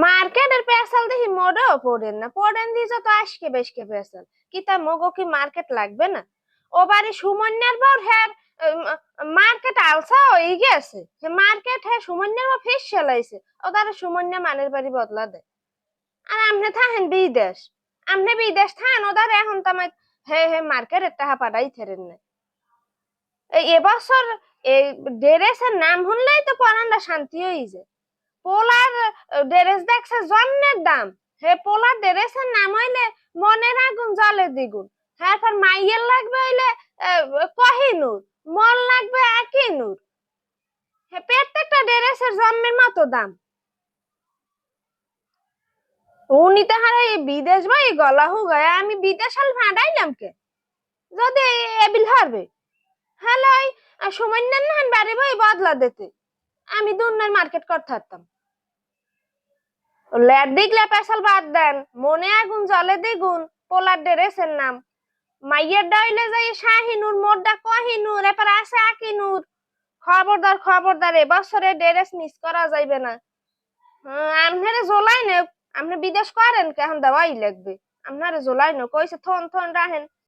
মার্কেটের পেশাল দেখি মোড়েও পড়েন না, পড়েন দিয়ে যত আজকে বেশকে পেশাল কি তা মগো কি মার্কেট লাগবে না? ও বাড়ি সুমন্যার বর হ্যাঁ মার্কেট আলসা হয়ে গেছে, মার্কেট হ্যাঁ সুমন্যার বর ফিস চালাইছে, ও তারা সুমন্যা মানের বাড়ি বদলা দেয়। আর আমনে থাকেন বিদেশ, আমনে বিদেশ থাকেন ওদের এখন তামাই হে হে মার্কেটের টাকা পাঠাই থেরেন না। এবছর এই ড্রেসের নাম শুনলেই তো পরানটা শান্তি হয়ে যায়। পোলার ড্রেস দেখছে জন্মের দাম, হে পোলার ড্রেসের নাম হইলে মনের আগুন জলে দ্বিগুণ। হ্যাঁ মাইয়ের লাগবে হইলে কহিনুর, মন লাগবে একিনুর। হে প্রত্যেকটা ড্রেসের জন্মের মতো দাম। উনি তাহারা এই বিদেশ ভাই গলা হু গায়ে আমি বিদেশ হাল ভাড়াইলাম কে যদি এবিল হারবে হ্যালাই সময় নেন না বাড়ি ভাই বদলা দিতে আমি দুনিয়ার মার্কেট করতে থাকতাম। ল্যাড দেখলে পেশাল বাদ দেন, মনে আগুন জলে দ্বিগুণ, পোলার ড্রেসের নাম। মাইয়ের ডাইলে যাই শাহিনুর, মোরডা কহিনুর, এরপর আছে আকিনুর। খবরদার খবরদার এবছরে ড্রেস মিস করা যাইবে না। আপনারে জোলাই না, আপনি বিদেশ করেন কে এখন দেওয়াই লাগবে। আপনারে জোলাই না কইছে থন থন রাহেন।